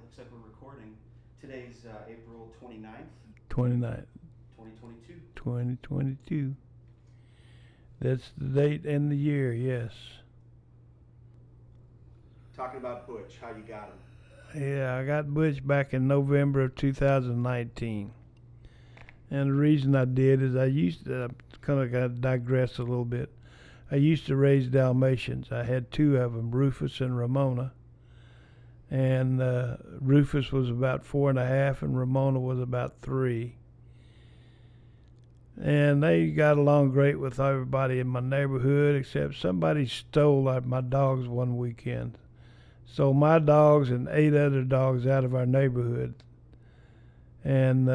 looks like we're recording. Today's April 29th, 29th, 2022. 2022. That's the date and the year, yes. Talking about Butch, how you got him. Yeah, I got Butch back in November of 2019. And the reason I did is I used to, kind of got to digress a little bit. I used to raise Dalmatians. I had two of them, Rufus and Ramona. And Rufus was about 4.5 and Ramona was about 3. And they got along great with everybody in my neighborhood, except somebody stole my dogs one weekend. Stole my dogs and 8 other dogs out of our neighborhood. And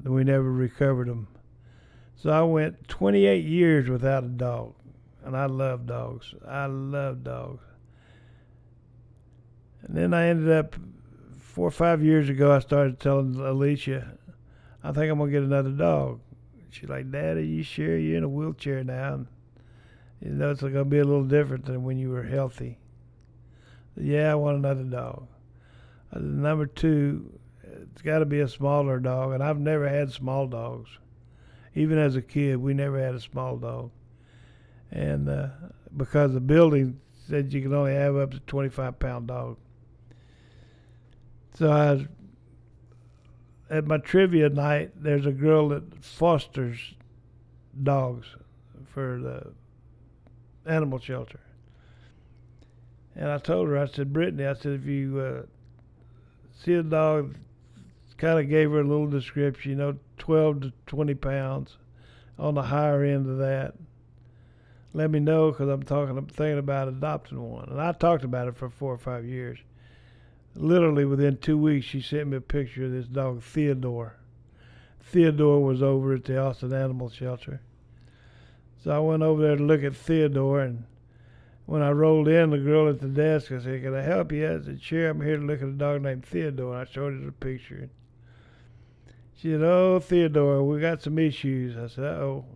we never recovered them. So I went 28 years without a dog. And I love dogs. I love dogs. And then I ended up, 4 or 5 years ago, I started telling Alicia, I think I'm going to get another dog. She's like, Dad, are you sure you're in a wheelchair now? And, you know, it's going to be a little different than when you were healthy. Yeah, I want another dog. Number 2, it's got to be a smaller dog. And I've never had small dogs. Even as a kid, we never had a small dog. And because the building said you can only have up to 25-pound dog. So at my trivia night, there's a girl that fosters dogs for the animal shelter. And I told her, I said, Brittany, I said, if you see a dog, kind of gave her a little description, 12 to 20 pounds on the higher end of that. Let me know, because I'm thinking about adopting one. And I talked about it for 4 or 5 years. Literally within 2 weeks, she sent me a picture of this dog, Theodore. Theodore was over at the Austin Animal Shelter. So I went over there to look at Theodore, and when I rolled in, the girl at the desk, I said, can I help you? I said, sure, I'm here to look at a dog named Theodore. And I showed her the picture. She said, oh, Theodore, we got some issues. I said, uh-oh.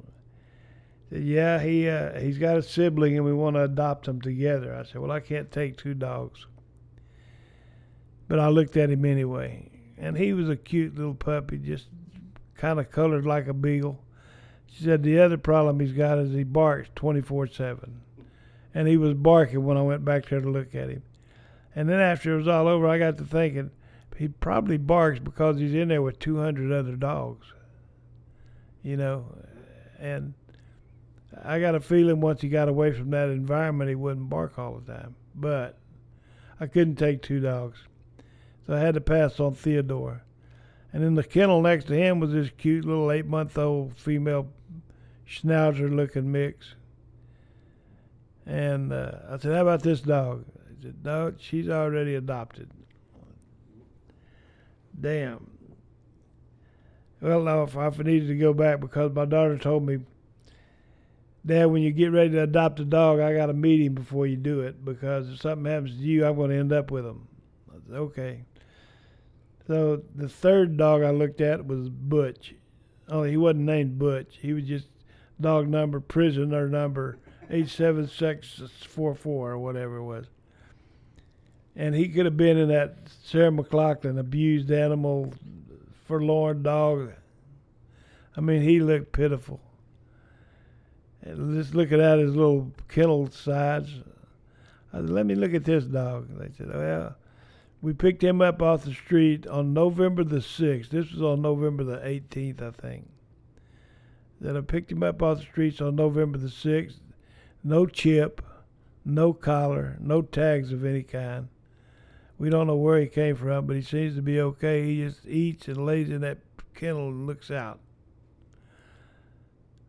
She said, yeah, he's got a sibling, and we want to adopt them together. I said, well, I can't take 2 dogs. But I looked at him anyway. And he was a cute little puppy, just kind of colored like a beagle. She said the other problem he's got is he barks 24/7. And he was barking when I went back there to look at him. And then after it was all over, I got to thinking, he probably barks because he's in there with 200 other dogs. And I got a feeling once he got away from that environment, he wouldn't bark all the time. But I couldn't take 2 dogs. So I had to pass on Theodore. And in the kennel next to him was this cute little 8-month-old female schnauzer-looking mix. And I said, how about this dog? He said, no, she's already adopted. Damn. Well, no, if I needed to go back, because my daughter told me, Dad, when you get ready to adopt a dog, I got to meet him before you do it, because if something happens to you, I'm going to end up with him. I said, okay. So the 3rd dog I looked at was Butch. Only he wasn't named Butch. He was just prisoner number 87644 or whatever it was. And he could have been in that Sarah McLachlan abused animal, forlorn dog. I mean, he looked pitiful. And just looking at his little kennel sides, I said, let me look at this dog. They said, well, we picked him up off the street on November the 6th. This was on November the 18th, I think. Then I picked him up off the streets on November the 6th. No chip, no collar, no tags of any kind. We don't know where he came from, but he seems to be okay. He just eats and lays in that kennel and looks out.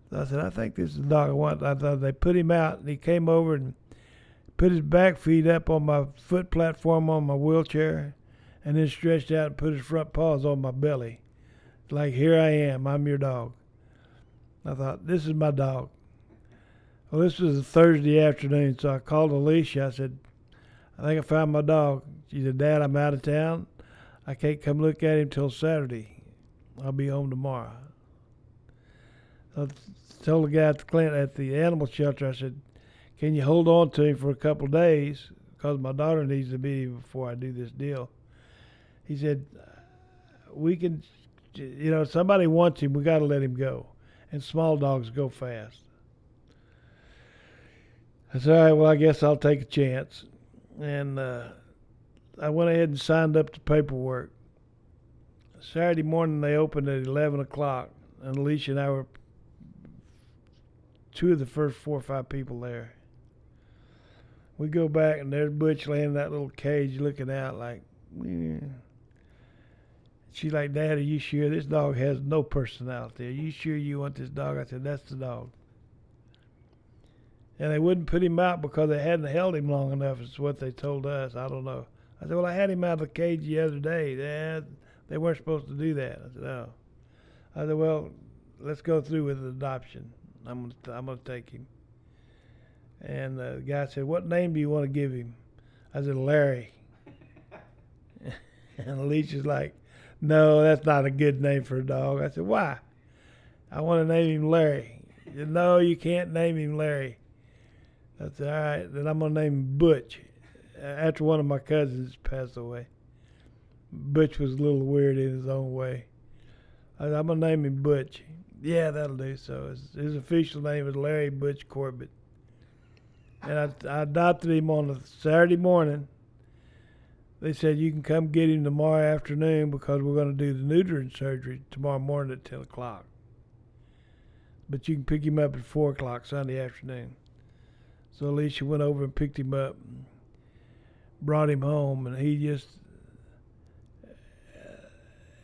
So I said, I think this is the dog I want. I thought they put him out, and he came over and put his back feet up on my foot platform on my wheelchair, and then stretched out and put his front paws on my belly. Like, here I am, I'm your dog. I thought, this is my dog. Well, this was a Thursday afternoon, so I called Alicia. I said, I think I found my dog. She said, Dad, I'm out of town. I can't come look at him till Saturday. I'll be home tomorrow. So I told the guy at the animal shelter, I said, can you hold on to him for a couple of days? Because my daughter needs to be here before I do this deal. He said, we can, somebody wants him, we got to let him go. And small dogs go fast. I said, all right, well, I guess I'll take a chance. And I went ahead and signed up the paperwork. Saturday morning, they opened at 11 o'clock. And Alicia and I were two of the first 4 or 5 people there. We go back, and there's Butch laying in that little cage looking out like, She's like, Dad, are you sure? This dog has no personality. Are you sure you want this dog? I said, that's the dog. And they wouldn't put him out because they hadn't held him long enough, is what they told us. I don't know. I said, well, I had him out of the cage the other day. They weren't supposed to do that. I said, oh. I said, well, let's go through with the adoption. I'm gonna take him. And the guy said, what name do you want to give him? I said, Larry. And Alicia's like, no, that's not a good name for a dog. I said, why? I want to name him Larry. He said, no, you can't name him Larry. I said, all right, then I'm going to name him Butch. After one of my cousins passed away. Butch was a little weird in his own way. I said, I'm going to name him Butch. Yeah, that'll do. So his official name is Larry Butch Corbett. And I adopted him on a Saturday morning. They said, you can come get him tomorrow afternoon because we're going to do the neutering surgery tomorrow morning at 10 o'clock. But you can pick him up at 4 o'clock Sunday afternoon. So Alicia went over and picked him up, and brought him home, and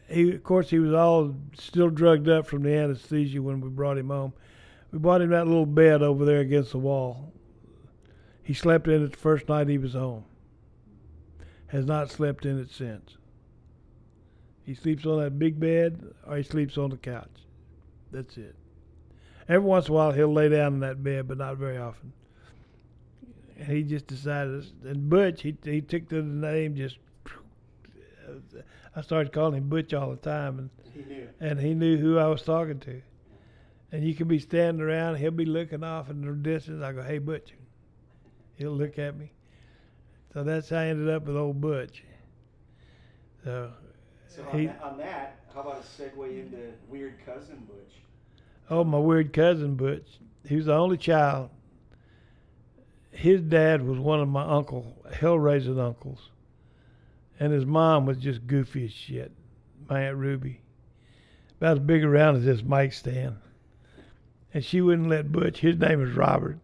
of course, he was all still drugged up from the anesthesia when we brought him home. We bought him that little bed over there against the wall. He slept in it the first night he was home. Has not slept in it since. He sleeps on that big bed or he sleeps on the couch. That's it. Every once in a while he'll lay down in that bed, but not very often. And he just decided, and Butch, he took to the name just, I started calling him Butch all the time, and he knew who I was talking to. And you can be standing around, he'll be looking off in the distance. I go, hey, Butch. He'll look at me. So that's how I ended up with old Butch. So on that, how about a segue into weird cousin Butch? Oh, my weird cousin Butch. He was the only child. His dad was one of my hell-raising uncles. And his mom was just goofy as shit. My Aunt Ruby. About as big around as this mic stand. And she wouldn't let Butch, his name is Robert,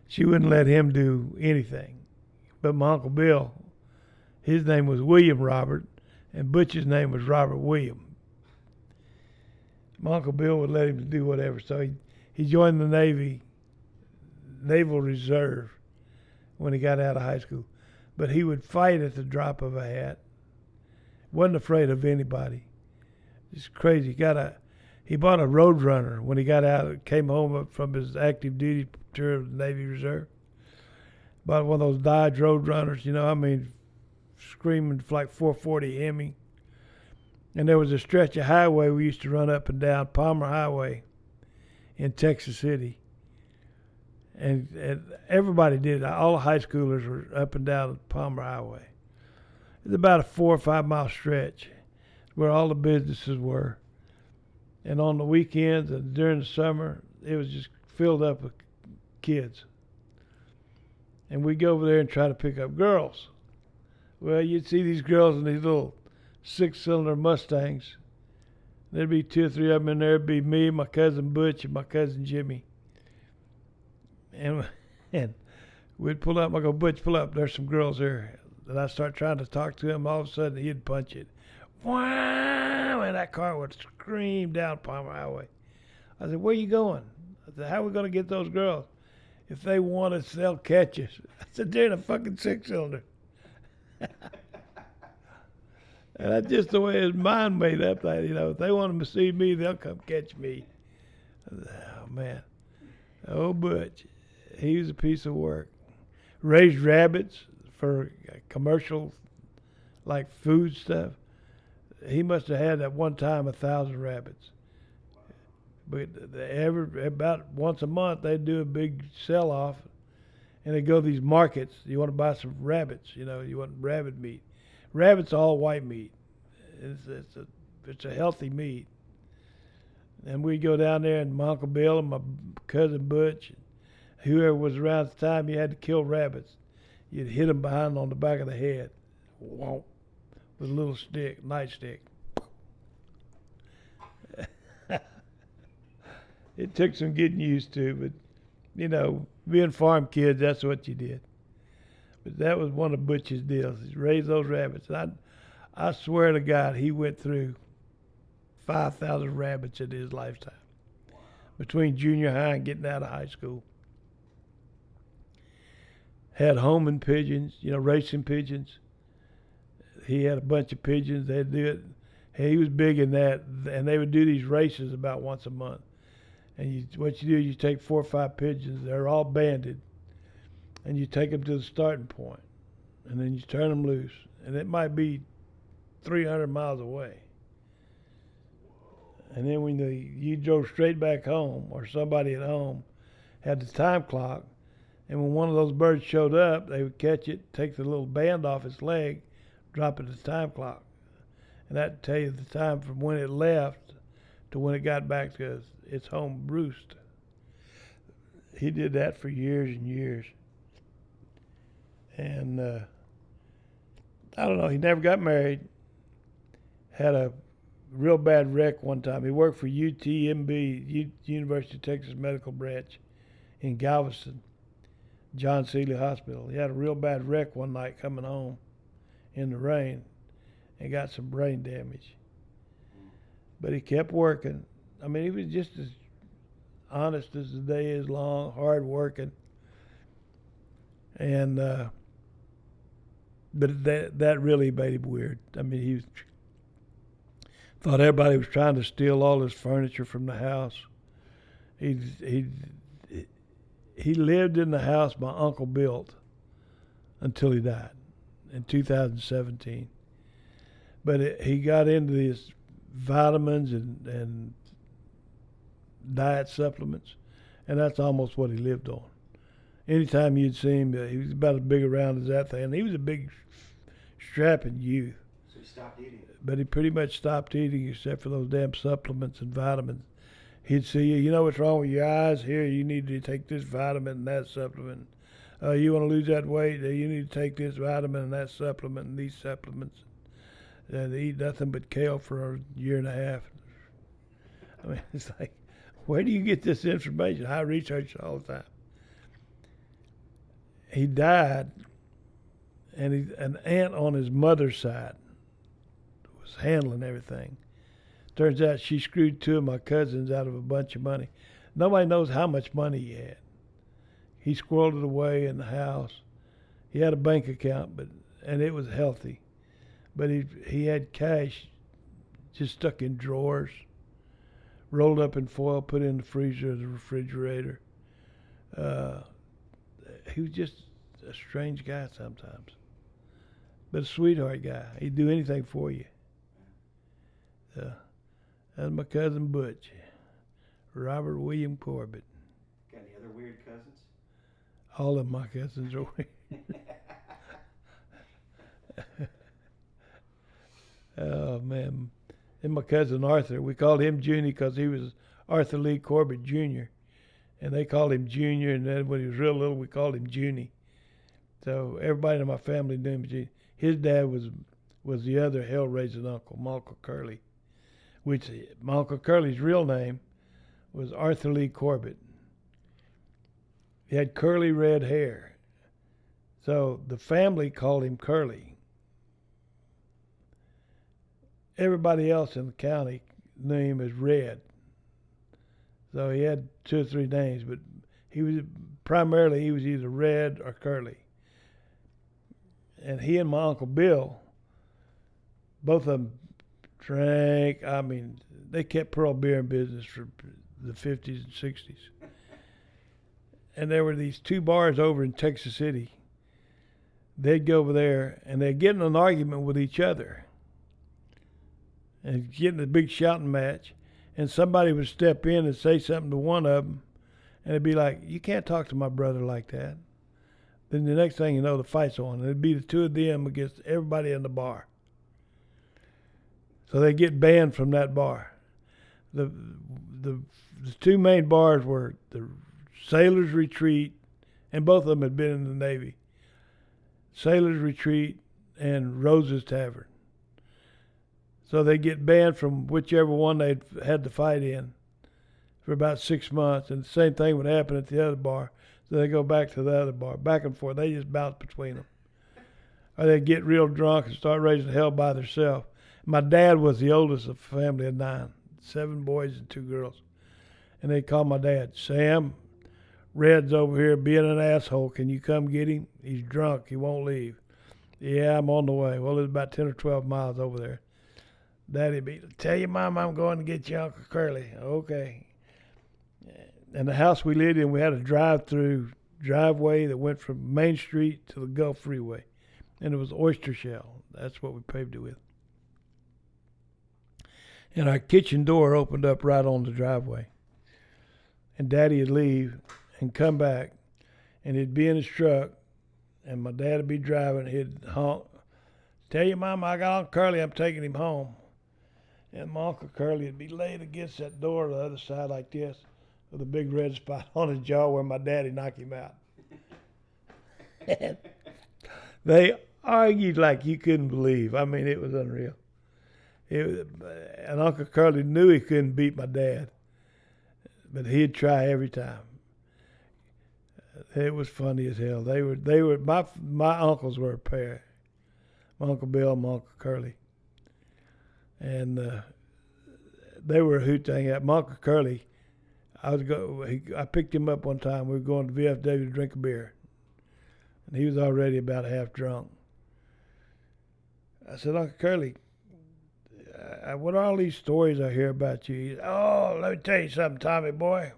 she wouldn't let him do anything. But my Uncle Bill, his name was William Robert, and Butch's name was Robert William. My Uncle Bill would let him do whatever. So he joined the Naval Reserve when he got out of high school. But he would fight at the drop of a hat. Wasn't afraid of anybody. Just crazy. He bought a Roadrunner when he got out, came home from his active duty tour of the Navy Reserve. Bought one of those Dodge Roadrunners, screaming like 440 Hemi. And there was a stretch of highway we used to run up and down, Palmer Highway in Texas City. And everybody did it. All the high schoolers were up and down the Palmer Highway. It's about a 4 or 5 mile stretch where all the businesses were. And on the weekends and during the summer, it was just filled up with kids. And we'd go over there and try to pick up girls. Well, you'd see these girls in these little 6-cylinder Mustangs. There'd be 2 or 3 of them in there. It'd be me, my cousin Butch, and my cousin Jimmy. And we'd pull up. I go, Butch, pull up. There's some girls here. And I start trying to talk to him. All of a sudden, he'd punch it. Wow! And that car would scream down Palmer Highway. I said, where you going? I said, how are we going to get those girls? If they want us, they'll catch us. I said, they're in a fucking 6-cylinder. And that's just the way his mind made up. That, if they want to see me, they'll come catch me. Said, oh, man. Oh, Butch. He was a piece of work. Raised rabbits for commercial, like food stuff. He must have had at one time 1,000 rabbits. But about once a month, they'd do a big sell-off, and they'd go to these markets. You want to buy some rabbits, you want rabbit meat. Rabbit's all white meat. It's a healthy meat. And we'd go down there, and my Uncle Bill and my cousin Butch, whoever was around at the time, you had to kill rabbits. You'd hit them behind on the back of the head, whomp, with a little stick, nightstick. It took some getting used to, but being farm kids, that's what you did. But that was one of Butch's deals. He raised those rabbits. I swear to God, he went through 5,000 rabbits in his lifetime. Between junior high and getting out of high school. Had homing pigeons, racing pigeons. He had a bunch of pigeons. They'd do it. He was big in that, and they would do these races about once a month. And what you do is you take 4 or 5 pigeons. They're all banded, and you take them to the starting point, and then you turn them loose. And it might be 300 miles away. And then when you drove straight back home, or somebody at home had the time clock, and when one of those birds showed up, they would catch it, take the little band off its leg, drop it at the time clock. And that'd tell you the time from when it left to when it got back to its home roost. He did that for years and years. And I don't know, he never got married. Had a real bad wreck one time. He worked for UTMB, University of Texas Medical Branch in Galveston, John Seeley Hospital. He had a real bad wreck one night coming home in the rain and got some brain damage. But he kept working. I mean, he was just as honest as the day is long, hard working. And but that really made him weird. I mean, he thought everybody was trying to steal all his furniture from the house. He lived in the house my uncle built until he died in 2017. But he got into these vitamins and diet supplements, and that's almost what he lived on. Anytime you'd see him, he was about as big around as that thing. And he was a big, strapping youth. So he stopped eating. But he pretty much stopped eating except for those damn supplements and vitamins. He'd see you know what's wrong with your eyes? Here, you need to take this vitamin and that supplement. You want to lose that weight? You need to take this vitamin and that supplement and these supplements. And they eat nothing but kale for a year and a half. I mean, it's like, where do you get this information? I research it all the time. He died, and an aunt on his mother's side was handling everything. Turns out she screwed 2 of my cousins out of a bunch of money. Nobody knows how much money he had. He squirreled it away in the house. He had a bank account, and it was healthy. But he had cash just stuck in drawers, rolled up in foil, put in the freezer or the refrigerator. He was just a strange guy sometimes, but a sweetheart guy. He'd do anything for you. That's my cousin Butch, Robert William Corbett. Got any other weird cousins? All of my cousins are weird. Oh, man. And my cousin Arthur, we called him Junie because he was Arthur Lee Corbett Jr., and they called him Junior, and then when he was real little, we called him Junie. So everybody in my family knew him Junie. His dad was the other hell-raising uncle, my Uncle Curly, which my Uncle Curly's real name was Arthur Lee Corbett. He had curly red hair, so the family called him Curly. Everybody else in the county knew him as Red. So he had 2 or 3 names, but he was either Red or Curly. And he and my Uncle Bill, both of them drank. I mean, they kept Pearl Beer in business for the 50s and 60s. And there were these 2 bars over in Texas City. They'd go over there, and they'd get in an argument with each other and get in a big shouting match, and somebody would step in and say something to one of them, and it'd be like, you can't talk to my brother like that. Then the next thing you know, the fight's on. It'd be the 2 of them against everybody in the bar. So they get banned from that bar. The two main bars were the Sailor's Retreat, and both of them had been in the Navy. Sailor's Retreat and Rose's Tavern. So they get banned from whichever one they had to fight in for about 6 months, and the same thing would happen at the other bar. So they go back to the other bar, back and forth. They just bounce between them. Or they'd get real drunk and start raising hell by themselves. My dad was the oldest of a family of 9, 7 boys and 2 girls. And they'd call my dad, Sam, Red's over here being an asshole. Can you come get him? He's drunk. He won't leave. Yeah, I'm on the way. Well, it's about 10 or 12 miles over there. Daddy'd be, tell your mom I'm going to get you Uncle Curly. Okay. And the house we lived in, we had a driveway that went from Main Street to the Gulf Freeway. And it was oyster shell. That's what we paved it with. And our kitchen door opened up right on the driveway. And Daddy would leave and come back, and he'd be in his truck, and my dad would be driving. He'd honk, tell your mama I got Uncle Curly, I'm taking him home. And my Uncle Curly would be laid against that door on the other side like this, with a big red spot on his jaw where my daddy knocked him out. And they argued like you couldn't believe. I mean, it was unreal. And Uncle Curly knew he couldn't beat my dad, but he'd try every time. It was funny as hell. They were my uncles were a pair. My Uncle Bill and my Uncle Curly. And they were a hoot to hang out. My Uncle Curly, I picked him up one time. We were going to VFW to drink a beer. And he was already about half drunk. I said, Uncle Curly, what are all these stories I hear about you? He said, oh, let me tell you something, Tommy boy.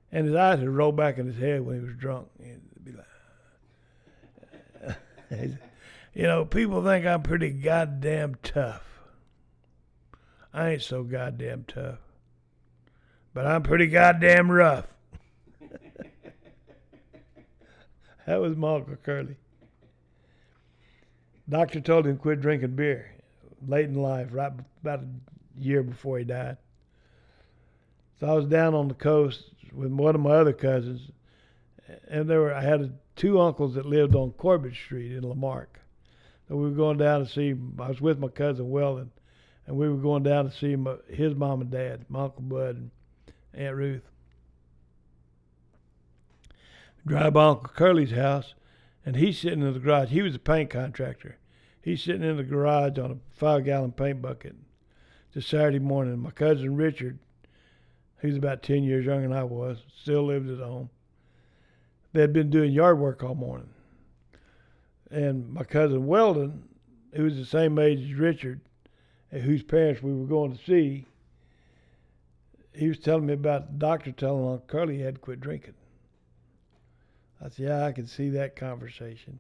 And his eyes would roll back in his head when he was drunk. He'd be like, you know, people think I'm pretty goddamn tough. I ain't so goddamn tough. But I'm pretty goddamn rough. That was my Uncle Curly. Doctor told him to quit drinking beer late in life, right about a year before he died. So I was down on the coast with one of my other cousins, and I had 2 uncles that lived on Corbett Street in Lamarck. So we were going down to see, I was with my cousin Weldon, and we were going down to see his mom and dad, my Uncle Bud and Aunt Ruth. Drive by Uncle Curly's house, and he's sitting in the garage. He was a paint contractor. He's sitting in the garage on a 5-gallon paint bucket. It's a Saturday morning. My cousin Richard, he's about 10 years younger than I was, still lived at home. They'd been doing yard work all morning. And my cousin Weldon, who was the same age as Richard, and whose parents we were going to see, he was telling me about the doctor telling Uncle Curly he had to quit drinking. I said, yeah, I could see that conversation.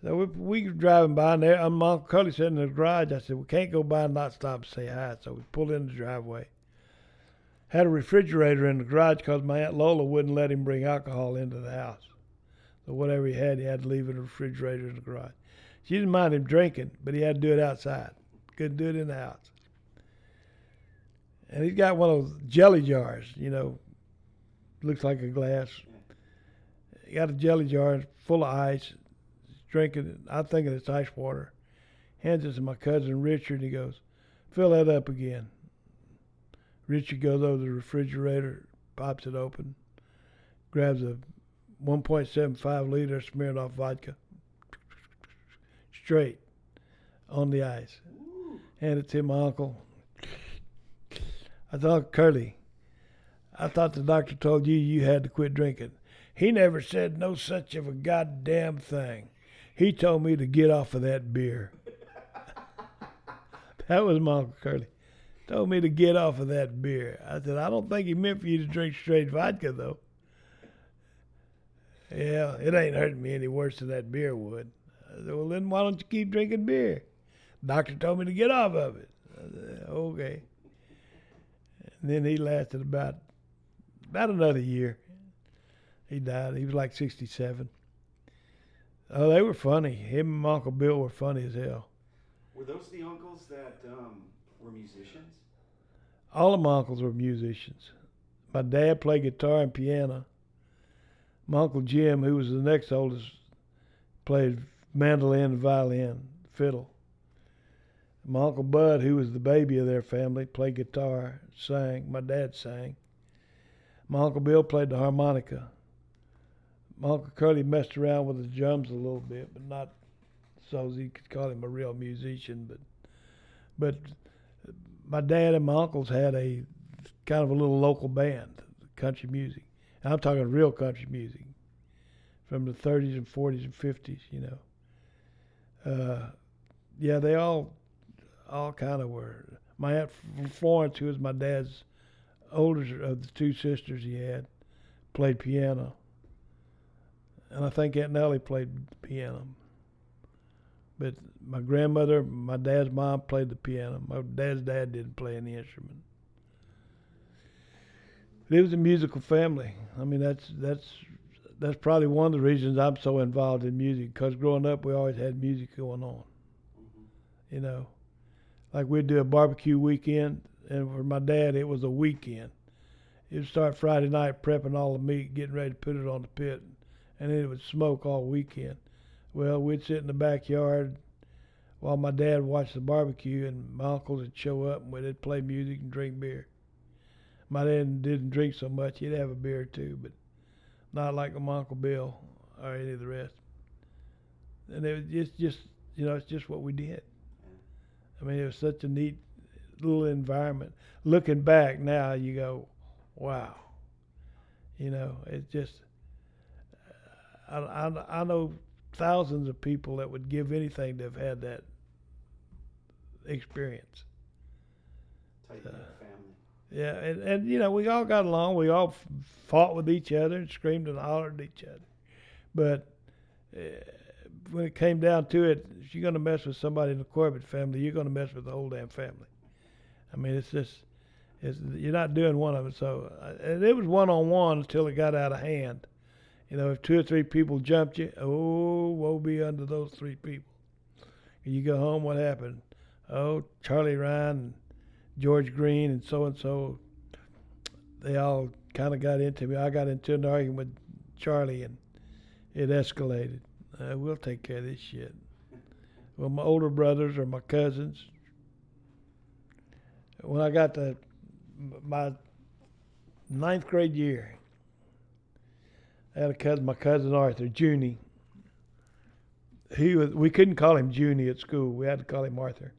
So we were driving by, and there, my Uncle Curly sitting in the garage. I said, we can't go by and not stop and say hi. So we pulled in the driveway. Had a refrigerator in the garage because my Aunt Lola wouldn't let him bring alcohol into the house. So whatever he had to leave in the refrigerator in the garage. She didn't mind him drinking, but he had to do it outside. Couldn't do it in the house. And he's got one of those jelly jars, you know, looks like a glass. He got a jelly jar full of ice. He's drinking it. I'm thinking it's ice water. Hands it to my cousin Richard, and he goes, fill that up again. Richard goes over to the refrigerator, pops it open, grabs a 1.75 liter smeared off vodka, straight on the ice. Hand it to my uncle. I thought, Curly, I thought the doctor told you had to quit drinking. He never said no such of a goddamn thing. He told me to get off of that beer. That was my Uncle Curly. Told me to get off of that beer. I said, I don't think he meant for you to drink straight vodka, though. Yeah, it ain't hurting me any worse than that beer would. I said, well, then why don't you keep drinking beer? Doctor told me to get off of it. I said, okay. And then he lasted about another year. He died. He was like 67. Oh, they were funny. Him and my Uncle Bill were funny as hell. Were those the uncles that were musicians? All of my uncles were musicians. My dad played guitar and piano. My Uncle Jim, who was the next oldest, played mandolin, violin, fiddle. My Uncle Bud, who was the baby of their family, played guitar, sang. My dad sang. My Uncle Bill played the harmonica. My Uncle Curly messed around with the drums a little bit, but not so as you could call him a real musician. But my dad and my uncles had a kind of a little local band, country music. And I'm talking real country music from the 30s and 40s and 50s, you know. Yeah, they all kind of were. My Aunt Florence, who was my dad's older of the two sisters he had, played piano. And I think Aunt Nellie played piano. But my grandmother, my dad's mom played the piano. My dad's dad didn't play any instrument. But it was a musical family. I mean, that's probably one of the reasons I'm so involved in music. Because growing up, we always had music going on. You know, like we'd do a barbecue weekend, and for my dad, it was a weekend. He'd start Friday night prepping all the meat, getting ready to put it on the pit, and then it would smoke all weekend. Well, we'd sit in the backyard while my dad watched the barbecue, and my uncles would show up, and we'd play music and drink beer. My dad didn't drink so much; he'd have a beer or two, but not like my Uncle Bill or any of the rest. And it was just you know, it's just what we did. I mean, it was such a neat little environment. Looking back now, you go, wow. You know, it's just, I know thousands of people that would give anything to have had that experience. Tight knit family. Yeah, and you know, we all got along. We all fought with each other and screamed and hollered at each other. But when it came down to it, if you're going to mess with somebody in the Corbett family, you're going to mess with the whole damn family. I mean, it's just, you're not doing one of it. So, and it was one-on-one until it got out of hand. You know, if 2 or 3 people jumped you, oh, woe be unto those 3 people. And you go home, what happened? Oh, Charlie Ryan and George Green and so, they all kind of got into me. I got into an argument with Charlie, and it escalated. We'll take care of this shit. Well, my older brothers or my cousins. When I got to my 9th grade year, I had a cousin, my cousin Arthur, Junie. We couldn't call him Junie at school. We had to call him Arthur.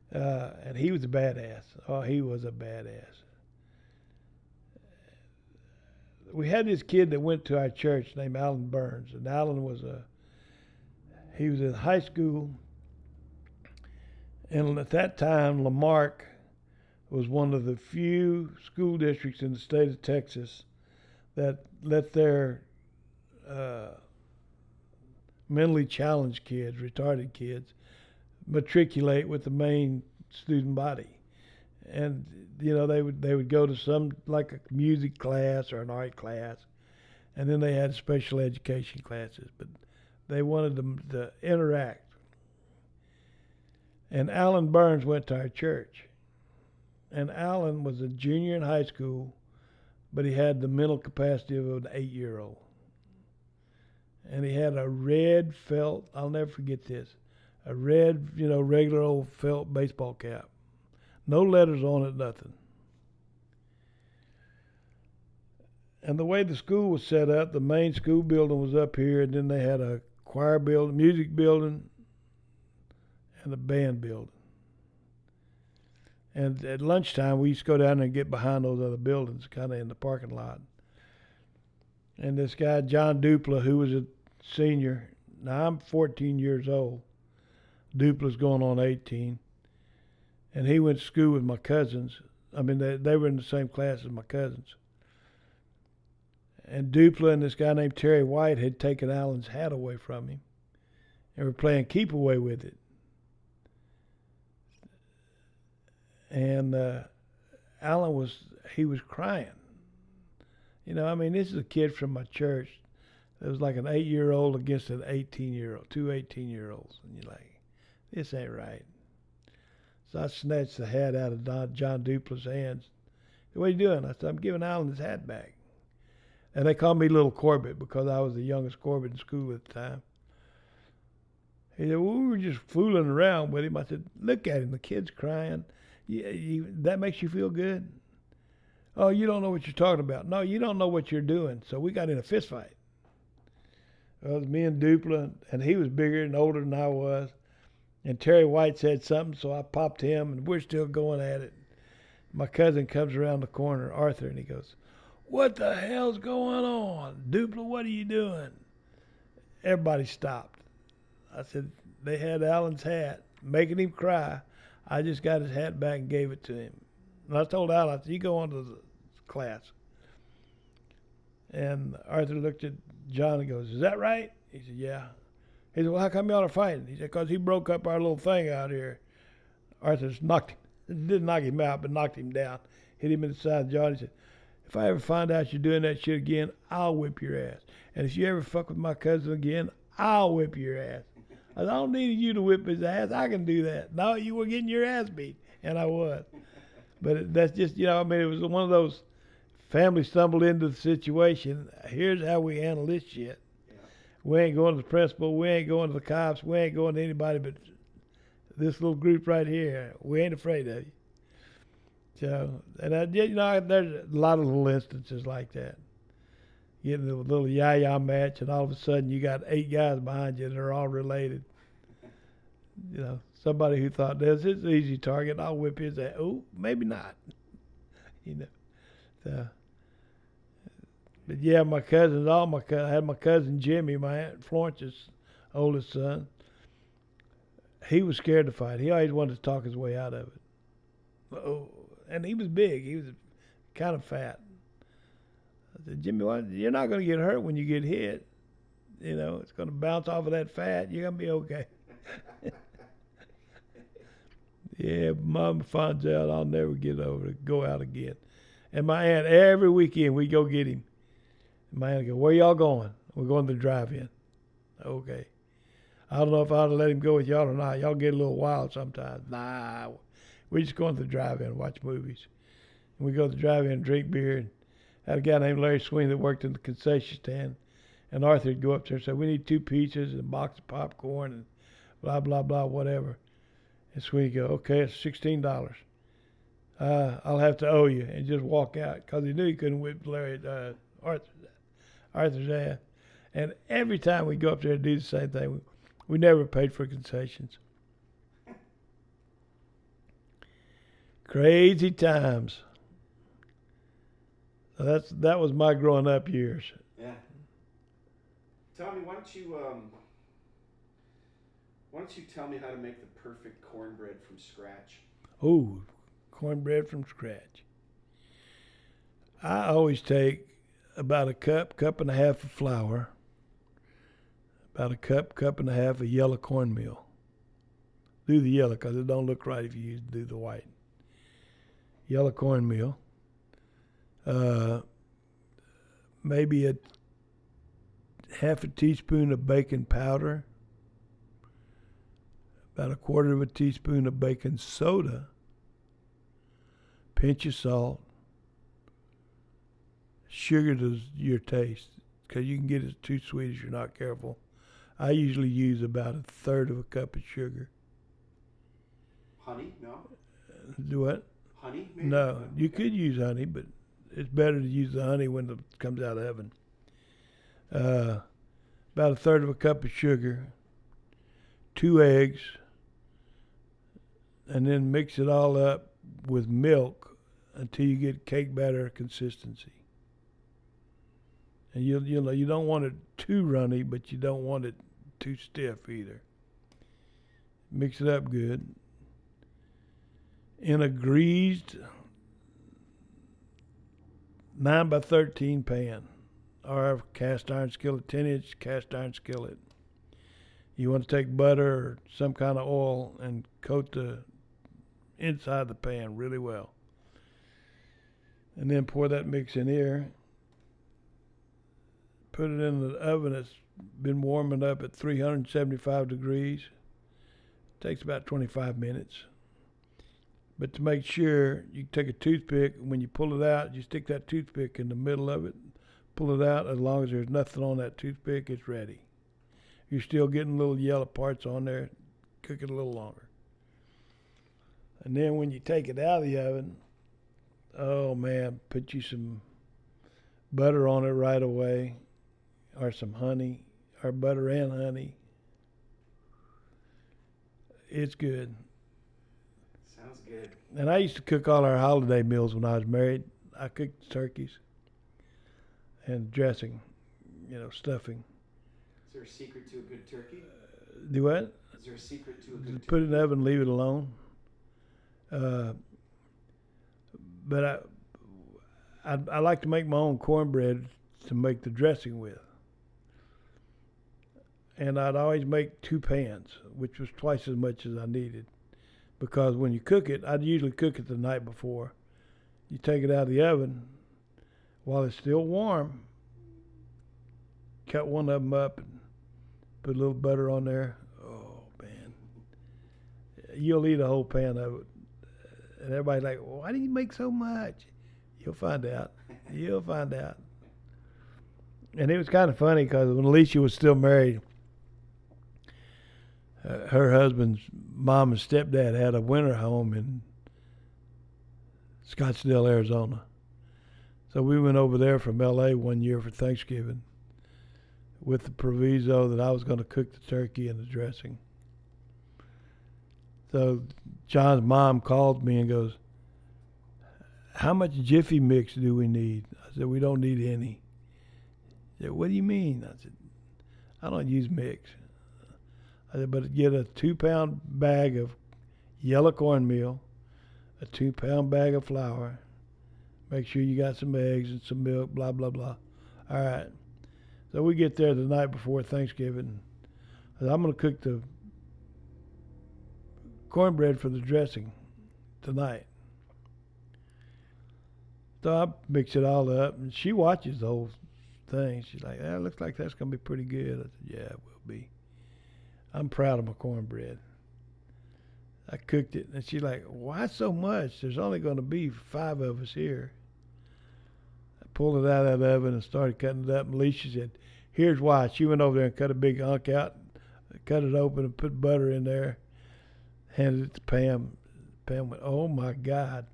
And he was a badass. Oh, he was a badass. We had this kid that went to our church named Alan Burns, and Alan he was in high school, and at that time, Lamarck was one of the few school districts in the state of Texas that let their mentally challenged kids, retarded kids, matriculate with the main student body. And you know, they would go to some, like a music class or an art class, and then they had special education classes, but they wanted them to interact. And Alan Burns went to our church, and Alan was a junior in high school, but he had the mental capacity of an 8-year-old. And he had a red felt, I'll never forget this, a red, you know, regular old felt baseball cap. No letters on it, nothing. And the way the school was set up, the main school building was up here, and then they had a choir building, music building, and a band building. And at lunchtime, we used to go down there and get behind those other buildings, kind of in the parking lot. And this guy, John Dupla, who was a senior, now I'm 14 years old. Dupla's going on 18. And he went to school with my cousins. I mean, they were in the same class as my cousins. And Dupla and this guy named Terry White had taken Alan's hat away from him and were playing keep away with it. And Alan was crying. You know, I mean, this is a kid from my church that was like an 8-year-old against an 18-year-old, 2 18-year-olds. And you're like, This ain't right. So I snatched the hat out of John Dupla's hands. What are you doing? I said, I'm giving Alan his hat back. And they called me Little Corbett because I was the youngest Corbett in school at the time. He said, well, we were just fooling around with him. I said, look at him. The kid's crying. That makes you feel good? Oh, you don't know what you're talking about. No, you don't know what you're doing. So we got in a fist fight. It was me and Dupla, and he was bigger and older than I was. And Terry White said something, so I popped him, and we're still going at it. My cousin comes around the corner, Arthur, and he goes, what the hell's going on? Dupla, what are you doing? Everybody stopped. I said, they had Alan's hat, making him cry. I just got his hat back and gave it to him. And I told Alan, I said, you go on to the class. And Arthur looked at John and goes, is that right? He said, yeah. He said, well, how come y'all are fighting? He said, because he broke up our little thing out here. Arthur just knocked him, didn't knock him out, but knocked him down. Hit him in the side of the jaw. He said, if I ever find out you're doing that shit again, I'll whip your ass. And if you ever fuck with my cousin again, I'll whip your ass. I don't need you to whip his ass. I can do that. No, you were getting your ass beat. And I was. But that's just, it was one of those family stumbled into the situation. Here's how we handle this shit. Yeah. We ain't going to the principal. We ain't going to the cops. We ain't going to anybody but this little group right here. We ain't afraid of you. So, and there's a lot of little instances like that. Getting a little yah-yah match, and all of a sudden you got 8 guys behind you that are all related. Somebody who thought, this is an easy target, I'll whip his ass. Oh, maybe not. So, but yeah, my cousins, I had my cousin Jimmy, my Aunt Florence's oldest son. He was scared to fight. He always wanted to talk his way out of it. Oh, and he was big. He was kind of fat. I said, Jimmy, you're not going to get hurt when you get hit. It's going to bounce off of that fat. You're going to be okay. Yeah, Mom finds out I'll never go out again. And my aunt, every weekend, we go get him. And my aunt go, where y'all going? We're going to the drive-in. Okay. I don't know if I ought to let him go with y'all or not. Y'all get a little wild sometimes. Nah, we're just going to the drive-in and watch movies. And we go to the drive-in and drink beer. And I had a guy named Larry Sweeney that worked in the concession stand. And Arthur would go up there and say, we need 2 pizzas and a box of popcorn and blah, blah, blah, whatever. And Sweeney go, okay, it's $16. I'll have to owe you. And just walk out because he knew he couldn't whip Arthur's ass. And every time we go up there and do the same thing, we never paid for concessions. Crazy times. So that was my growing up years. Yeah. Tommy, why don't you tell me how to make the perfect cornbread from scratch? Oh, cornbread from scratch. I always take about a cup and a half of flour, about a cup and a half of yellow cornmeal. Do the yellow because it don't look right if you do the white. Yellow cornmeal. Maybe a half a teaspoon of baking powder, about a quarter of a teaspoon of baking soda, pinch of salt, sugar to your taste, because you can get it too sweet if you're not careful. I usually use about a third of a cup of sugar. Honey? No? Do what? Honey? Maybe? No, you could use honey, but it's better to use the honey when it comes out of the oven. About a third of a cup of sugar, 2 eggs, and then mix it all up with milk until you get cake batter consistency. And you don't want it too runny, but you don't want it too stiff either. Mix it up good. In a greased 9 by 13 pan or a cast iron skillet, 10-inch cast iron skillet. You want to take butter or some kind of oil and coat the inside of the pan really well. And then pour that mix in here. Put it in the oven that's been warming up at 375 degrees. Takes about 25 minutes. But to make sure, you take a toothpick, and when you pull it out, you stick that toothpick in the middle of it, pull it out. As long as there's nothing on that toothpick, it's ready. You're still getting little yellow parts on there. Cook it a little longer. And then when you take it out of the oven, oh man, put you some butter on it right away, or some honey, or butter and honey. It's good. Sounds good. And I used to cook all our holiday meals when I was married. I cooked turkeys and dressing, stuffing. Is there a secret to a good turkey? Do what? Is there a secret to a good turkey? Put it in the oven, leave it alone. But I like to make my own cornbread to make the dressing with. And I'd always make 2 pans, which was twice as much as I needed. Because when you cook it, I'd usually cook it the night before. You take it out of the oven while it's still warm. Cut one of them up and put a little butter on there. Oh, man. You'll eat a whole pan of it. And everybody's like, well, why do you make so much? You'll find out. You'll find out. And it was kind of funny because when Alicia was still married, her husband's mom and stepdad had a winter home in Scottsdale, Arizona. So we went over there from L.A. one year for Thanksgiving with the proviso that I was going to cook the turkey and the dressing. So John's mom called me and goes, how much Jiffy mix do we need? I said, we don't need any. She said, what do you mean? I said, I don't use mix. I said, but get a 2-pound bag of yellow cornmeal, a 2-pound bag of flour. Make sure you got some eggs and some milk, blah, blah, blah. All right. So we get there the night before Thanksgiving. I said, I'm going to cook the cornbread for the dressing tonight. So I mix it all up, and she watches the whole thing. She's like, it looks like that's going to be pretty good. I said, yeah, it will be. I'm proud of my cornbread. I cooked it, and she's like, why so much? There's only going to be 5 of us here. I pulled it out of the oven and started cutting it up, and Alicia said, here's why. She went over there and cut a big hunk out, cut it open, and put butter in there, handed it to Pam. Pam went, oh, my God.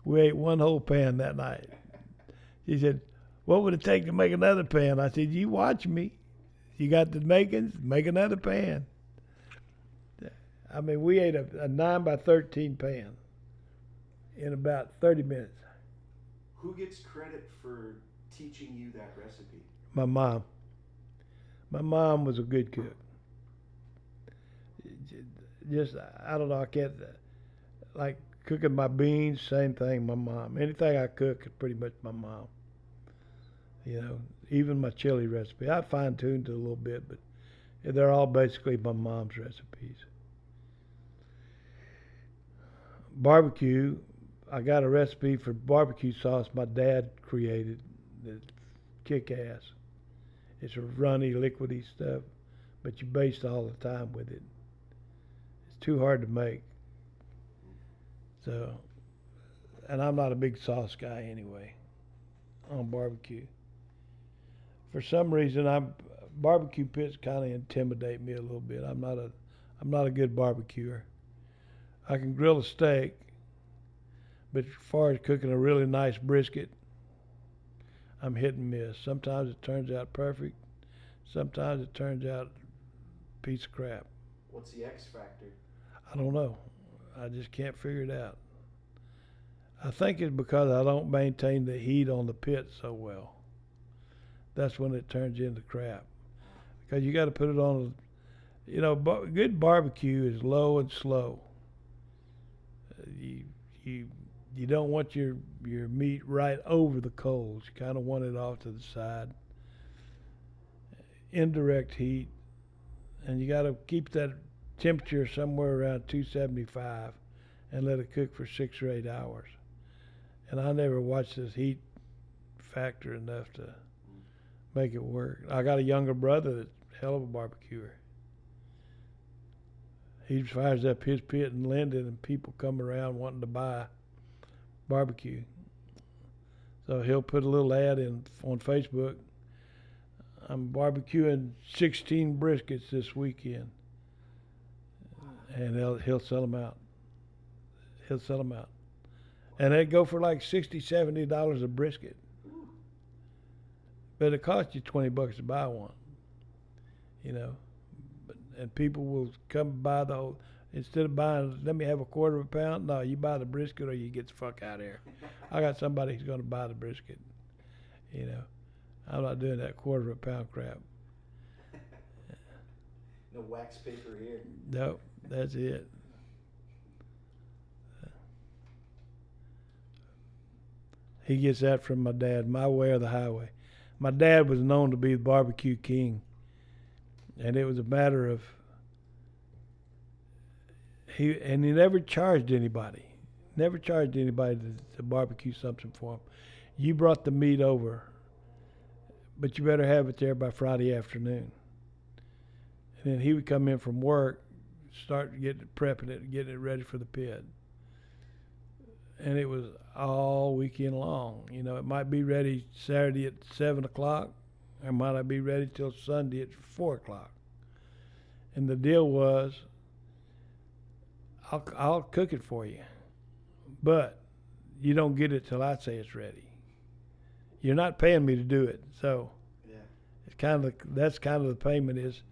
We ate one whole pan that night. She said, what would it take to make another pan? I said, you watch me. You got the makings, make another pan. I mean, we ate a 9 by 13 pan in about 30 minutes. Who gets credit for teaching you that recipe? My mom. My mom was a good cook. Just, I don't know, I can't, like cooking my beans, same thing, my mom. Anything I cook is pretty much my mom. Even my chili recipe. I fine-tuned it a little bit, but they're all basically my mom's recipes. Barbecue, I got a recipe for barbecue sauce my dad created that's kick-ass. It's a runny, liquidy stuff, but you baste all the time with it. It's too hard to make. So, and I'm not a big sauce guy anyway on barbecue. For some reason, barbecue pits kind of intimidate me a little bit. I'm not a good barbecuer. I can grill a steak, but as far as cooking a really nice brisket, I'm hit and miss. Sometimes it turns out perfect. Sometimes it turns out a piece of crap. What's the X factor? I don't know. I just can't figure it out. I think it's because I don't maintain the heat on the pit so well. That's when it turns into crap. Because you got to put it on, good barbecue is low and slow. You don't want your meat right over the coals. You kind of want it off to the side. Indirect heat. And you got to keep that temperature somewhere around 275 and let it cook for 6 or 8 hours. And I never watched this heat factor enough to make it work. I got a younger brother that's a hell of a barbecuer. He fires up his pit in Linden, and people come around wanting to buy barbecue. So he'll put a little ad in on Facebook. I'm barbecuing 16 briskets this weekend, and he'll sell them out. He'll sell them out, and they go for like $60, $70 a brisket. But it costs you $20 to buy one, you know. And people will come buy the whole. Instead of buying, let me have a quarter of a pound. No, you buy the brisket or you get the fuck out of here. I got somebody who's going to buy the brisket. You know, I'm not doing that quarter of a pound crap. No wax paper here. Nope, that's it. He gets that from my dad, my way or the highway. My dad was known to be the barbecue king, and it was a matter of he never charged anybody. Never charged anybody to barbecue something for him. You brought the meat over, but you better have it there by Friday afternoon. And then he would come in from work, start prepping it, getting it ready for the pit. And it was all weekend long. You know, it might be ready Saturday at 7 o'clock, or might not be ready till Sunday at 4 o'clock. And the deal was, I'll cook it for you, but you don't get it till I say it's ready. You're not paying me to do it, so Yeah. that's kind of the payment is.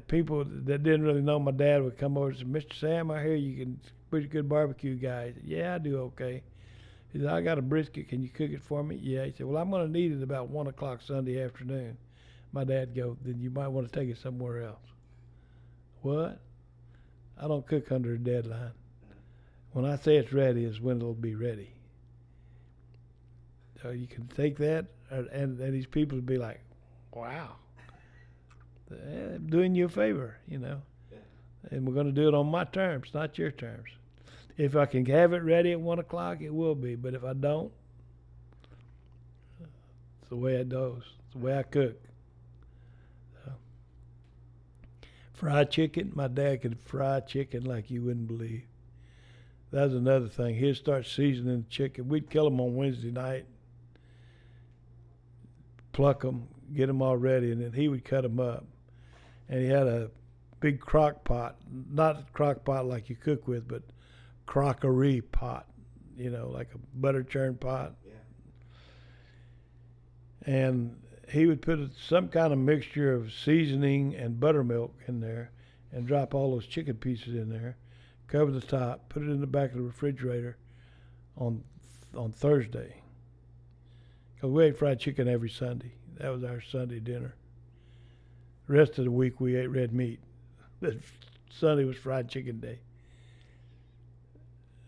People that didn't really know my dad would come over and say, "Mr. Sam, I hear you can pretty good barbecue guy." He said, "Yeah, I do okay." He said, "I got a brisket. Can you cook it for me?" Yeah. He said, "Well, I'm going to need it about 1 o'clock Sunday afternoon." My dad go, "Then you might want to take it somewhere else." What? I don't cook under a deadline. When I say it's ready is when it'll be ready. So you can take that, and these people will be like, "Wow, I'm doing you a favor, you know." Yeah. And we're going to do it on my terms, not your terms. If I can have it ready at 1 o'clock, it will be. But if I don't, it's the way it goes. It's the way I cook. So, fried chicken, my dad could fry chicken like you wouldn't believe. That was another thing. He'd start seasoning the chicken. We'd kill them on Wednesday night, pluck them, get them all ready, and then he would cut them up. And he had a big crock pot, not a crock pot like you cook with, but crockery pot, you know, like a butter churn pot. Yeah. And he would put some kind of mixture of seasoning and buttermilk in there and drop all those chicken pieces in there, cover the top, put it in the back of the refrigerator on Thursday. Because we ate fried chicken every Sunday. That was our Sunday dinner. The rest of the week we ate red meat. But Sunday was fried chicken day.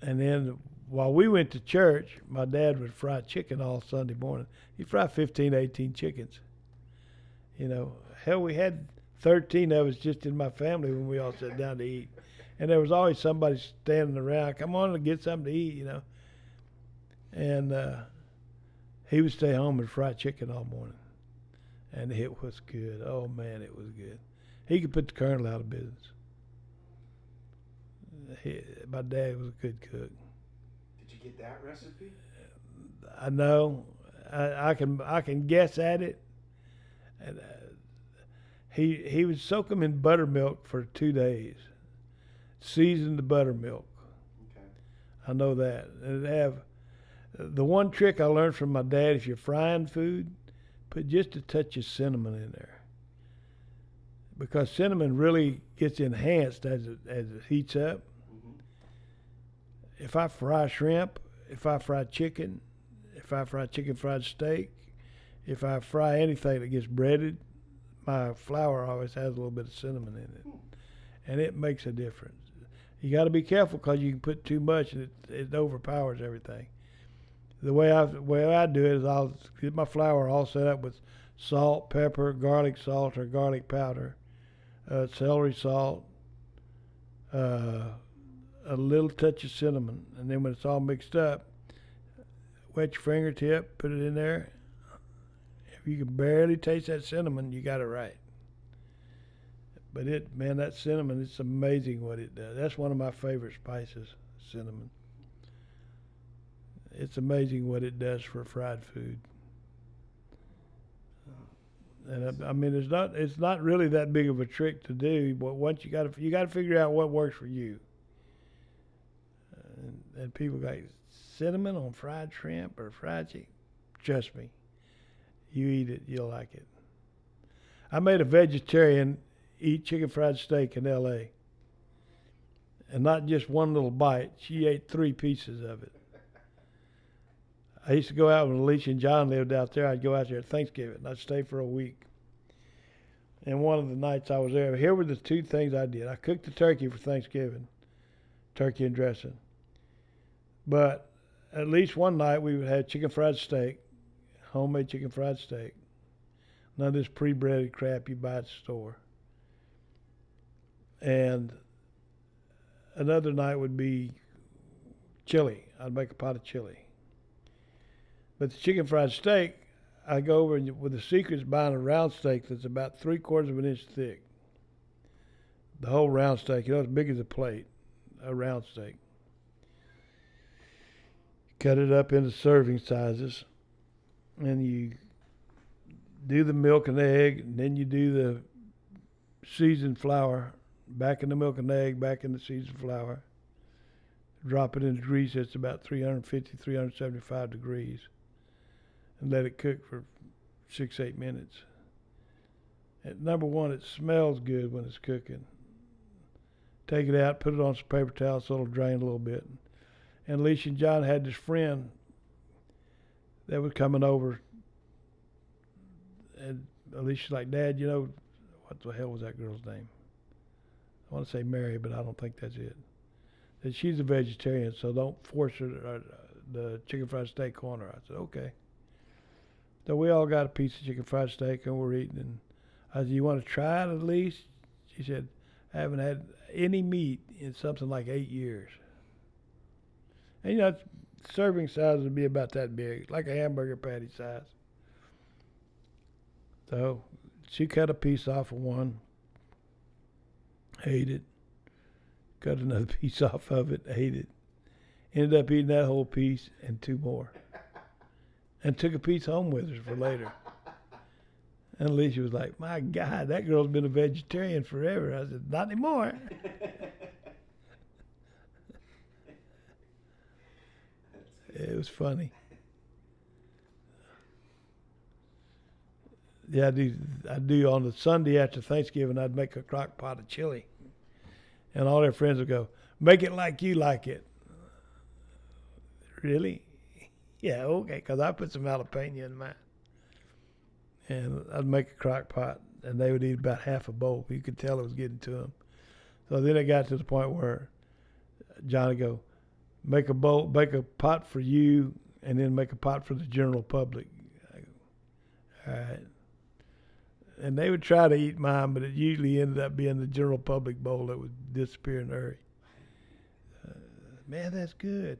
And then while we went to church, my dad would fry chicken all Sunday morning. He'd fry 15, 18 chickens. You know, hell, we had 13 of us just in my family when we all sat down to eat. And there was always somebody standing around, "Come on and get something to eat," you know. And he would stay home and fry chicken all morning. And it was good. Oh, man, it was good. He could put the Colonel out of business. My dad was a good cook. Did you get that recipe? I know. I can guess at it. And he would soak them in buttermilk for 2 days. Season the buttermilk. Okay. I know that. And the one trick I learned from my dad: if you're frying food, put just a touch of cinnamon in there, because cinnamon really gets enhanced as it heats up. Mm-hmm. If I fry shrimp, if I fry chicken, if I fry chicken fried steak, if I fry anything that gets breaded, my flour always has a little bit of cinnamon in it, and it makes a difference. You got to be careful because you can put too much and it overpowers everything. The way I do it is I'll get my flour all set up with salt, pepper, garlic salt or garlic powder, celery salt, a little touch of cinnamon, and then when it's all mixed up, wet your fingertip, put it in there. If you can barely taste that cinnamon, you got it right. But man, that cinnamon, it's amazing what it does. That's one of my favorite spices, cinnamon. It's amazing what it does for fried food. And I mean, it's not really that big of a trick to do, but once you got to figure out what works for you. And people go, cinnamon on fried shrimp or fried chicken. Trust me, you eat it, you'll like it. I made a vegetarian eat chicken fried steak in L.A. And not just one little bite. She ate 3 pieces of it. I used to go out when Alicia and John lived out there. I'd go out there at Thanksgiving, and I'd stay for a week. And one of the nights I was there, here were the 2 things I did. I cooked the turkey for Thanksgiving, turkey and dressing. But at least one night we would have chicken fried steak, homemade chicken fried steak. None of this pre-breaded crap you buy at the store. And another night would be chili. I'd make a pot of chili. But the chicken fried steak, I go over and with the secret's buying a round steak that's about 3/4 of an inch thick. The whole round steak, as big as a plate, a round steak. Cut it up into serving sizes, and you do the milk and egg, and then you do the seasoned flour, back in the milk and egg, back in the seasoned flour. Drop it in the grease. It's about 350, 375 degrees. And let it cook for 6-8 minutes. And number one, it smells good when it's cooking. Take it out, put it on some paper towel so it'll drain a little bit. And Alicia and John had this friend that was coming over. And Alicia's like, Dad, what the hell was that girl's name? I want to say Mary, but I don't think that's it. That she's a vegetarian, so don't force her the chicken fried steak on her. I said, okay. So we all got a piece of chicken fried steak and we're eating. And I said, you want to try it at least? She said, I haven't had any meat in something like 8 years. And serving size would be about that big, like a hamburger patty size. So she cut a piece off of one, ate it, cut another piece off of it, ate it. Ended up eating that whole piece and 2 more. And took a piece home with her for later. And Alicia was like, my God, that girl's been a vegetarian forever. I said, not anymore. It was funny. Yeah, I do on the Sunday after Thanksgiving, I'd make a crock pot of chili. And all their friends would go, make it like you like it. Really? Yeah, okay, because I put some jalapeno in mine. And I'd make a crock pot, and they would eat about half a bowl. You could tell it was getting to them. So then it got to the point where John would go, make a pot for you, and then make a pot for the general public. I go, all right. And they would try to eat mine, but it usually ended up being the general public bowl that would disappear in a hurry. Man, that's good.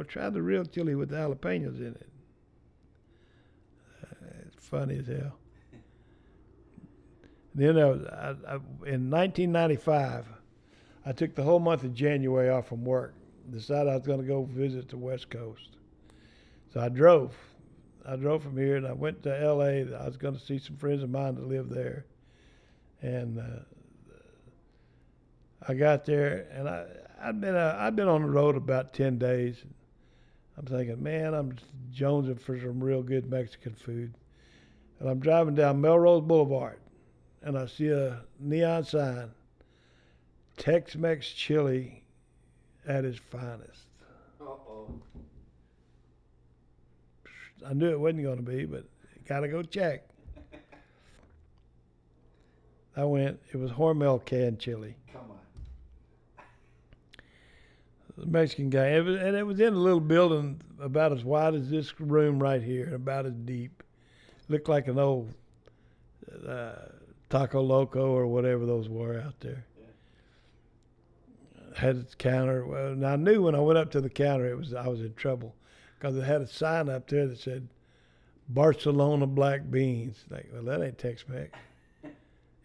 Try the real chili with the jalapenos in it. It's funny as hell. Then in 1995, I took the whole month of January off from work. Decided I was going to go visit the West Coast. So I drove. I drove from here and I went to L.A. I was going to see some friends of mine that live there. And I got there and I'd been on the road about 10 days. I'm thinking, man, I'm jonesing for some real good Mexican food. And I'm driving down Melrose Boulevard, and I see a neon sign, Tex-Mex chili at its finest. Uh-oh. I knew it wasn't going to be, but got to go check. I went, it was Hormel canned chili. Come on. The Mexican guy, and it was in a little building about as wide as this room right here, and about as deep. Looked like an old Taco Loco or whatever those were out there. Yeah. Had its counter. Well, and I knew when I went up to the counter, I was in trouble because it had a sign up there that said Barcelona black beans. Like, well, that ain't Tex-Mex.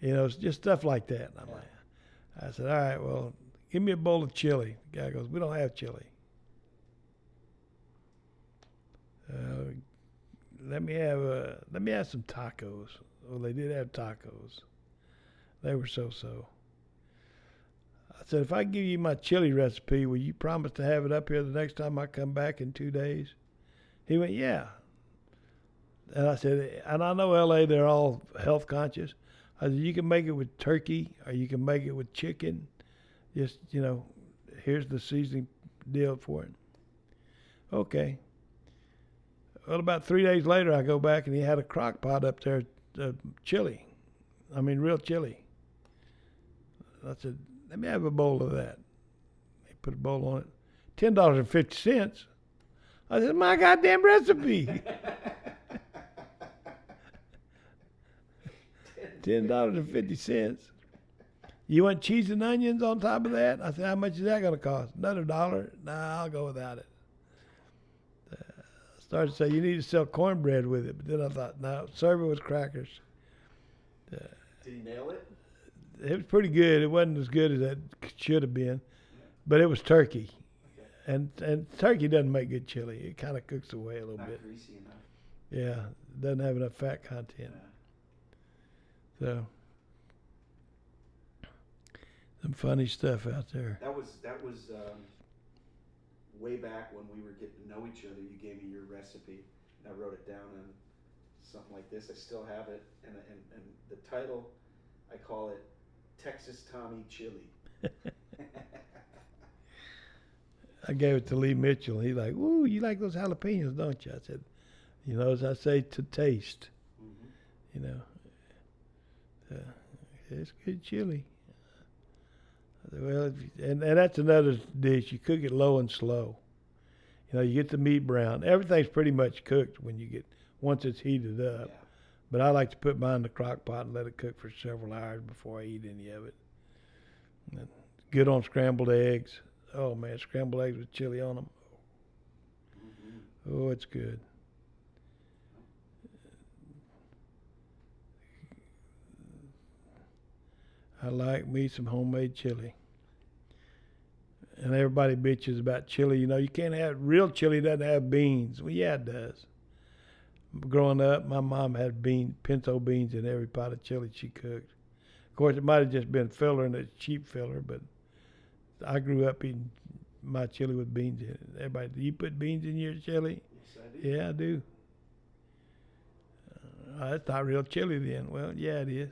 It's just stuff like that. And Yeah. I said, all right, well, give me a bowl of chili. The guy goes, we don't have chili. Let me have some tacos. Well, they did have tacos. They were so-so. I said, if I give you my chili recipe, will you promise to have it up here the next time I come back in 2 days? He went, yeah. And I said, and I know L.A., they're all health conscious. I said, you can make it with turkey or you can make it with chicken. Just, here's the seasoning deal for it. Okay. Well, about 3 days later, I go back and he had a crock pot up there, chili. I mean, real chili. I said, let me have a bowl of that. He put a bowl on it. $10.50. I said, my goddamn recipe. $10.50. You want cheese and onions on top of that? I said, how much is that going to cost? Another $1? Nah, I'll go without it. I started to say, you need to sell cornbread with it. But then I thought, no, serve it with crackers. Did he nail it? It was pretty good. It wasn't as good as it should have been. But it was turkey. Okay. And turkey doesn't make good chili. It kind of cooks away a little Not bit. greasy enough. Yeah, doesn't have enough fat content. Yeah. So, some funny stuff out there. That was way back when we were getting to know each other. You gave me your recipe, and I wrote it down on something like this. I still have it, and the title, I call it Texas Tommy Chili. I gave it to Lee Mitchell. He's like, "Woo, you like those jalapenos, don't you?" I said, as I say, to taste. Mm-hmm. It's good chili. I said, well, and that's another dish. You cook it low and slow. You get the meat brown. Everything's pretty much cooked once it's heated up. Yeah. But I like to put mine in the crock pot and let it cook for several hours before I eat any of it. And good on scrambled eggs. Oh man, scrambled eggs with chili on them. Mm-hmm. Oh, it's good. I like me some homemade chili. And everybody bitches about chili. You can't have real chili doesn't have beans. Well, yeah, it does. Growing up, my mom had pinto beans in every pot of chili she cooked. Of course, it might have just been filler and it's cheap filler, but I grew up eating my chili with beans in it. Everybody, do you put beans in your chili? Yes, I do. Yeah, I do. That's not real chili then. Well, yeah, it is.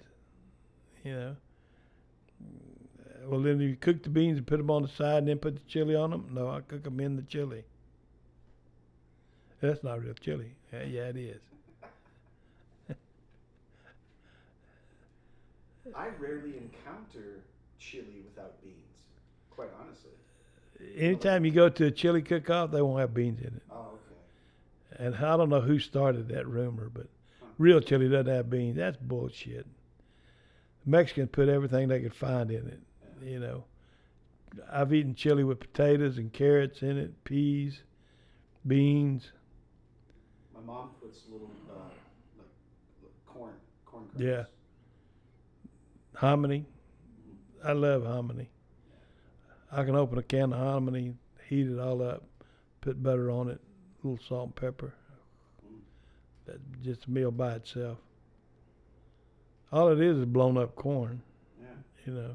Well, then you cook the beans and put them on the side and then put the chili on them? No, I cook them in the chili. That's not real chili. Yeah, it is. I rarely encounter chili without beans, quite honestly. Anytime you go to a chili cook-off, they won't have beans in it. Oh, okay. And I don't know who started that rumor, but real chili doesn't have beans. That's bullshit. Mexicans put everything they could find in it. I've eaten chili with potatoes and carrots in it, peas, beans. My mom puts little like corn kernels. Yeah. Hominy. I love hominy. I can open a can of hominy, heat it all up, put butter on it, a little salt and pepper. That's just a meal by itself. All it is blown up corn. Yeah.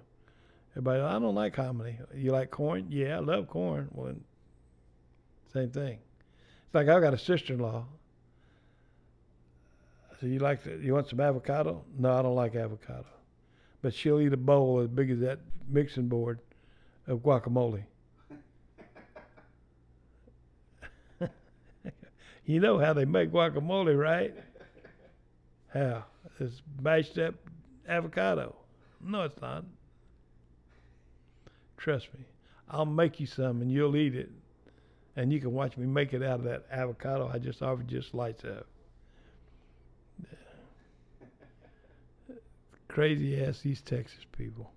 Everybody, I don't like hominy. You like corn? Yeah, I love corn. Well, same thing. It's like I've got a sister-in-law. I said, you want some avocado? No, I don't like avocado. But she'll eat a bowl as big as that mixing board of guacamole. You know how they make guacamole, right? How? It's mashed up avocado. No, it's not. Trust me. I'll make you some and you'll eat it. And you can watch me make it out of that avocado I just offered you a slice of. Crazy ass East Texas people.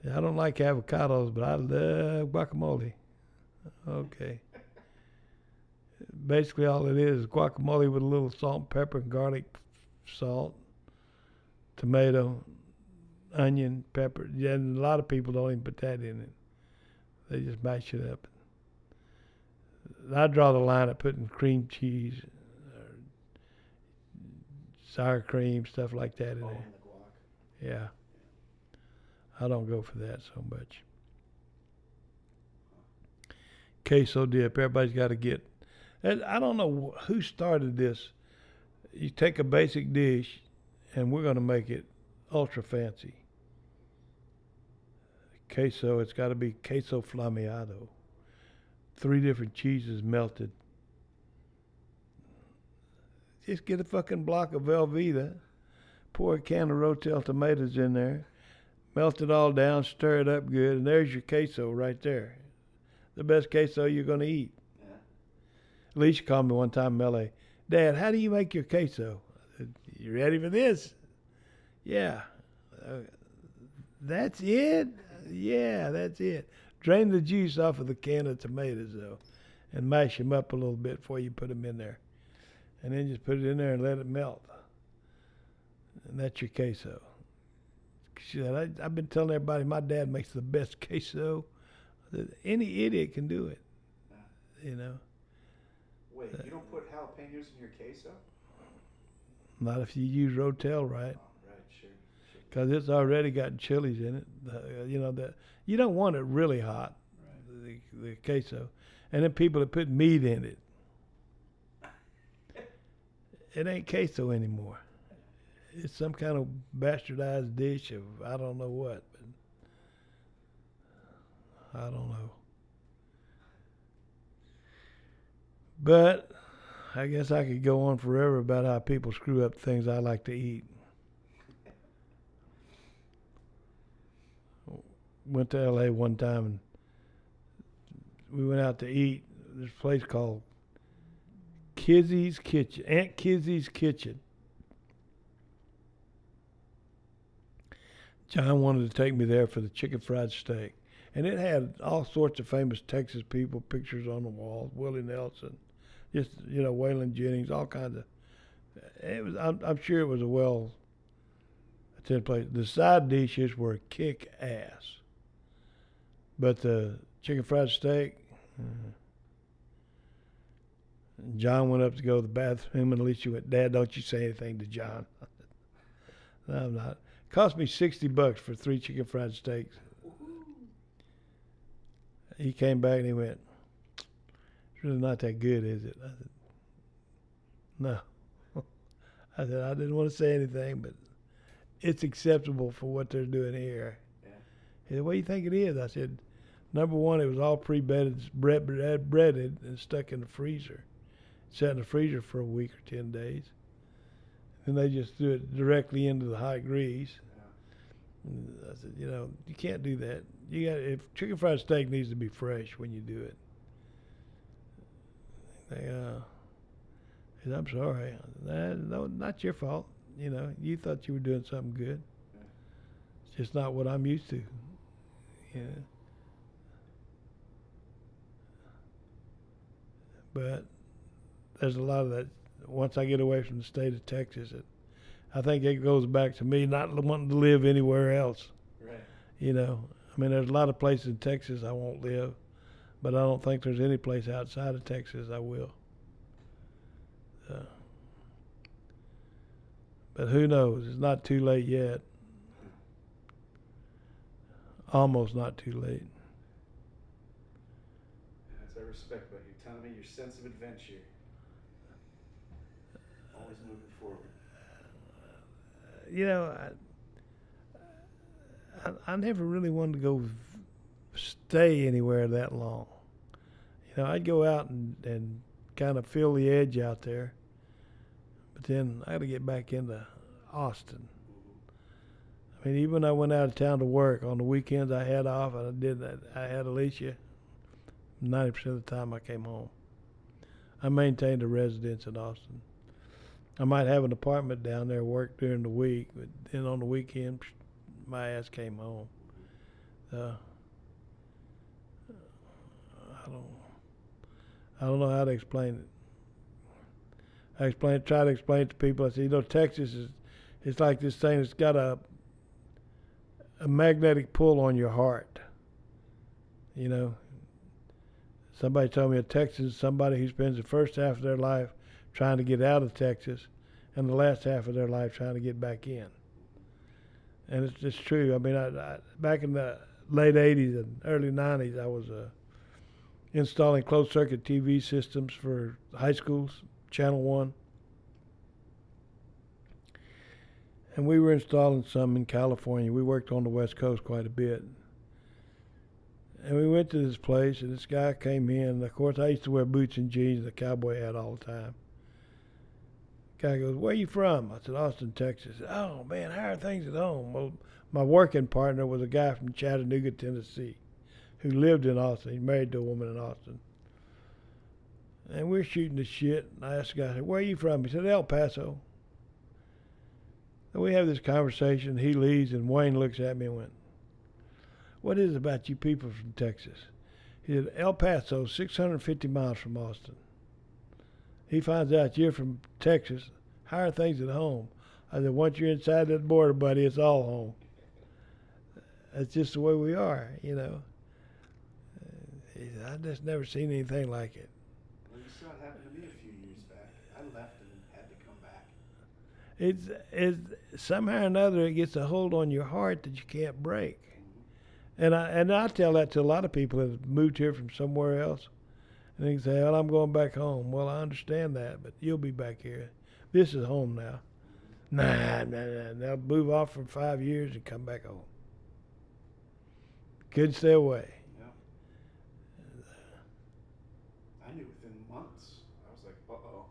I don't like avocados, but I love guacamole. Okay. Basically all it is guacamole with a little salt and pepper and garlic salt. tomato, onion, pepper. Yeah, and a lot of people don't even put that in it. They just mash it up. I draw the line at putting cream cheese, or sour cream, stuff like that in Oh, there. and the guac. Yeah. I don't go for that so much. Queso dip. Everybody's got to get. And I don't know who started this. You take a basic dish, and we're going to make it ultra fancy. Queso. It's got to be queso flameado. 3 different cheeses melted. Just get a fucking block of Velveeta. Pour a can of Rotel tomatoes in there. Melt it all down, stir it up good, and there's your queso right there. The best queso you're going to eat. Yeah. Alicia called me one time in L.A. Dad, how do you make your queso? I said, you ready for this? Yeah. That's it? Yeah, that's it. Drain the juice off of the can of tomatoes, though, and mash them up a little bit before you put them in there. And then just put it in there and let it melt. And that's your queso. She said, I've been telling everybody my dad makes the best queso. I said, any idiot can do it, you know. Wait, you don't put jalapenos in your queso? Not if you use Rotel right. Oh, right, sure. Because it's already got chilies in it. You don't want it really hot, Right. the queso. And then people that put meat in it. It ain't queso anymore. It's some kind of bastardized dish of I don't know what. But I don't know. But I guess I could go on forever about how people screw up things I like to eat. Went to L.A. one time and we went out to eat. There's a place called Kizzy's Kitchen, Aunt Kizzy's Kitchen. John wanted to take me there for the chicken fried steak. And it had all sorts of famous Texas people, pictures on the wall, Willie Nelson, just, Waylon Jennings, all kinds of. I'm sure it was a well-attended place. The side dishes were kick ass. But the chicken fried steak, John went up to go to the bathroom, and Alicia went, Dad, don't you say anything to John. No, I'm not. Cost me $60 for 3 chicken fried steaks. He came back and he went, it's really not that good, is it? I said, no. I said, I didn't want to say anything, but it's acceptable for what they're doing here. Yeah. He said, what do you think it is? I said, number one, it was all pre-breaded and stuck in the freezer. Sat in the freezer for a week or 10 days. And they just threw it directly into the high grease. Yeah. And I said, you can't do that. If chicken fried steak needs to be fresh when you do it. He said, I'm sorry. I said, no, not your fault. You thought you were doing something good. Yeah. It's just not what I'm used to. But there's a lot of that. Once I get away from the state of Texas, I think it goes back to me not wanting to live anywhere else. Right. There's a lot of places in Texas I won't live, but I don't think there's any place outside of Texas I will. But who knows? It's not too late yet. Almost not too late. As I respect about you, Tommy, your sense of adventure. Always moving forward. I never really wanted to go stay anywhere that long. I'd go out and kind of feel the edge out there. But then I got to get back into Austin. Even when I went out of town to work, on the weekends I had off, and I did that. I had Alicia. 90% of the time I came home. I maintained a residence in Austin. I might have an apartment down there, work during the week, but then on the weekend, my ass came home. I don't know how to explain it. Try to explain it to people. I say, Texas It's like this thing that's got a magnetic pull on your heart. You know, somebody told me in Texas, somebody who spends the first half of their life trying to get out of Texas and the last half of their life trying to get back in. And it's true. I mean, I back in the late 80s and early 90s, I was installing closed-circuit TV systems for high schools, Channel 1. And we were installing some in California. We worked on the West Coast quite a bit. And we went to this place, and this guy came in. And of course, I used to wear boots and jeans and a cowboy hat all the time. Guy goes, "Where you from?" I said, "Austin, Texas." "Oh, man, how are things at home?" Well, my working partner was a guy from Chattanooga, Tennessee, who lived in Austin. He's married to a woman in Austin. And we're shooting the shit. And I asked the guy, I said, "Where are you from?" He said, "El Paso." And we have this conversation. He leaves, and Wayne looks at me and went, "What is it about you people from Texas?" He said, "El Paso, 650 miles from Austin." He finds out you're from Texas. "How are things at home?" I said, "Once you're inside that border, buddy, it's all home." That's just the way we are, you know. He said, "I just never seen anything like it." Well, you saw it happen to me a few years back. I left and had to come back. It's somehow or another it gets a hold on your heart that you can't break. And I tell that to a lot of people that have moved here from somewhere else. And they can say, "Well, I'm going back home." Well, I understand that, but you'll be back here. This is home now. Nah. They'll move off for 5 years and come back home. Couldn't stay away. Yeah. I knew within months. I was like, uh-oh.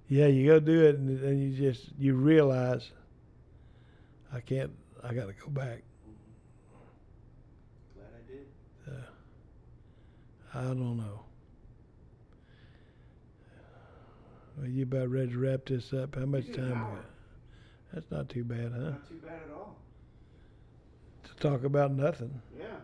Yeah, you go do it, and then you realize, I got to go back. Glad I did. I don't know. Well, you about ready to wrap this up? How much time we got? That's not too bad, huh? Not too bad at all. To talk about nothing. Yeah.